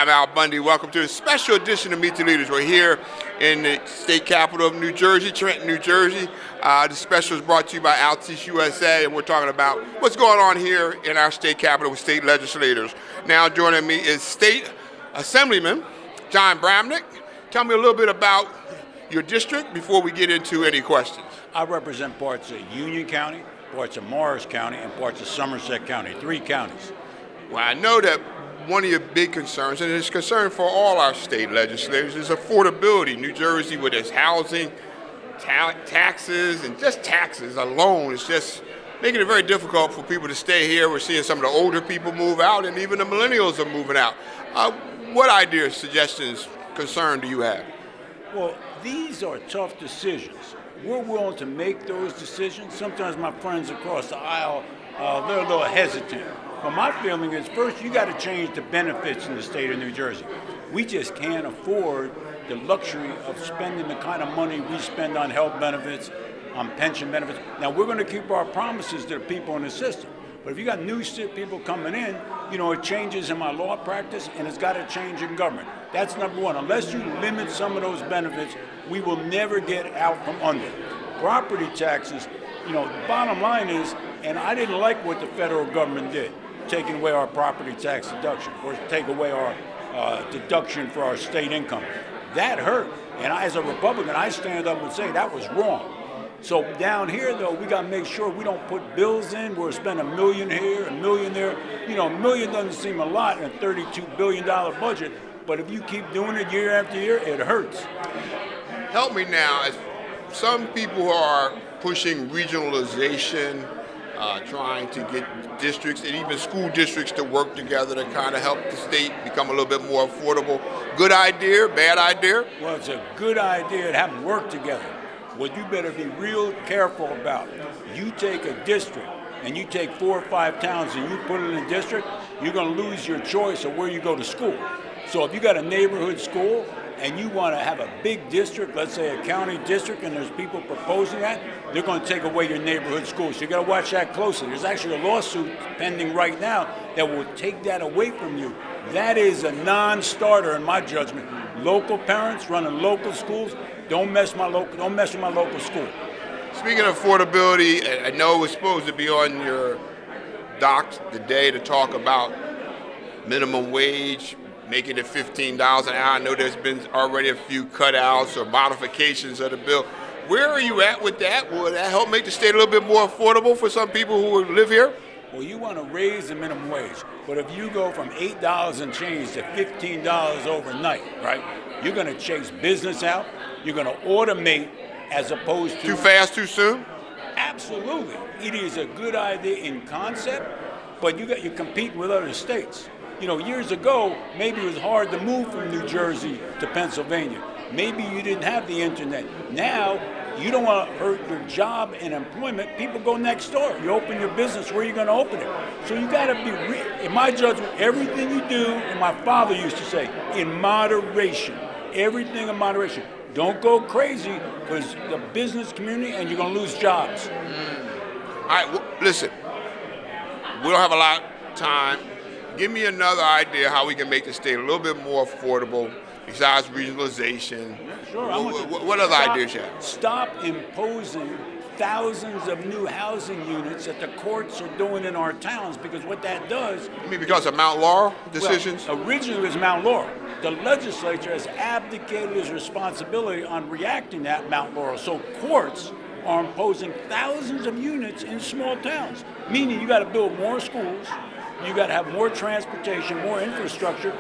I'm Al Bundy. Welcome to a special edition of Meet the Leaders. We're here in the state capital of New Jersey, Trenton, New Jersey. The special is brought to you by Altice USA, and we're talking about what's going on here in our state capital with state legislators. Now joining me is State Assemblyman John Bramnick. Tell me a little bit about your district before we get into any questions. I represent parts of Union County, parts of Morris County, and parts of Somerset County, 3 counties. Well, I know that one of your big concerns, and it's a concern for all our state legislators, is affordability. New Jersey, with its housing, taxes, and just taxes alone, is just making it very difficult for people to stay here. We're seeing some of the older people move out, and even the millennials are moving out. What ideas, suggestions, concern do you have? Well, these are tough decisions. We're willing to make those decisions. Sometimes my friends across the aisle, they're a little hesitant. But my feeling is, first, you got to change the benefits in the state of New Jersey. We just can't afford the luxury of spending the kind of money we spend on health benefits, on pension benefits. Now, we're going to keep our promises to the people in the system. But if you got new people coming in, it changes in my law practice, and it's got to change in government. That's number one. Unless you limit some of those benefits, we will never get out from under. Property taxes, the bottom line is, and I didn't like what the federal government did, taking away our property tax deduction, or take away our deduction for our state income. That hurt. And as a Republican, I stand up and say that was wrong. So down here, though, we got to make sure we don't put bills in. We'll spend $1 million here, $1 million there. $1 million doesn't seem a lot in a $32 billion budget, but if you keep doing it year after year, it hurts. Help me now. As some people are pushing regionalization, trying to get districts and even school districts to work together to kind of help the state become a little bit more affordable. Good idea, bad idea? Well, it's a good idea to have them work together. What you better be real careful about, you take a district and you take 4 or 5 towns and you put it in a district, you're going to lose your choice of where you go to school. So if you got a neighborhood school and you want to have a big district, let's say a county district, and there's people proposing that, they're going to take away your neighborhood school. So you got to watch that closely. There's actually a lawsuit pending right now that will take that away from you. That is a non-starter in my judgment. Local parents running local schools, don't mess with my local school. Speaking of affordability, I know it's supposed to be on your docs today to talk about minimum wage, making it $15 an hour. I know there's been already a few cutouts or modifications of the bill. Where are you at with that? Will that help make the state a little bit more affordable for some people who live here? Well, you want to raise the minimum wage, but if you go from $8 and change to $15 overnight, right, you're going to chase business out. You're going to automate as opposed to... Too fast, too soon? Absolutely. It is a good idea in concept, but you're competing with other states. Years ago, maybe it was hard to move from New Jersey to Pennsylvania. Maybe you didn't have the internet. Now, you don't want to hurt your job and employment. People go next door. You open your business, where are you going to open it? So you got to be, in my judgment, everything you do, and my father used to say, in moderation. Everything in moderation. Don't go crazy, because the business community, and you're going to lose jobs. All right, well, listen, we don't have a lot of time. Give me another idea how we can make the state a little bit more affordable besides regionalization. Sure. What other ideas you have? Stop imposing thousands of new housing units that the courts are doing in our towns, because what that does... You mean because of Mount Laurel decisions? Well, originally it was Mount Laurel. The legislature has abdicated its responsibility on reacting to that Mount Laurel. So courts are imposing thousands of units in small towns, meaning you got to build more schools, you got to have more transportation, more infrastructure.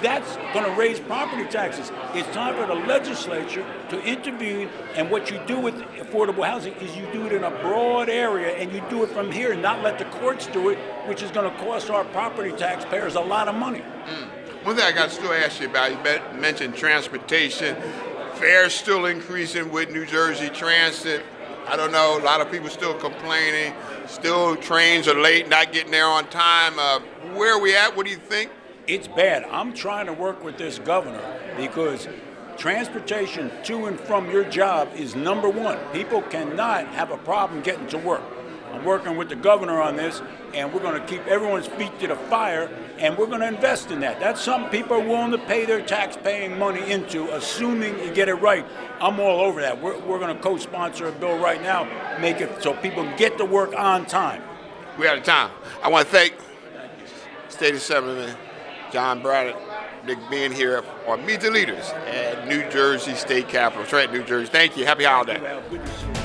That's going to raise property taxes. It's time for the legislature to intervene, and what you do with affordable housing is you do it in a broad area, and you do it from here, not let the courts do it, which is going to cost our property taxpayers a lot of money. One thing I got to still ask you about, you mentioned transportation. Fares still increasing with New Jersey Transit. I don't know, a lot of people still complaining. Still trains are late, not getting there on time. Where are we at? What do you think? It's bad. I'm trying to work with this governor because transportation to and from your job is number one. People cannot have a problem getting to work. I'm working with the governor on this, and we're going to keep everyone's feet to the fire, and we're going to invest in that. That's something people are willing to pay their tax-paying money into, assuming you get it right. I'm all over that. We're going to co-sponsor a bill right now, make it so people get to work on time. We're out of time. I want to thank State Assemblyman John Bramnick being here on Meet the Leaders at New Jersey State Capitol, Trenton, New Jersey. Thank you. Happy holiday. Well, good to see you.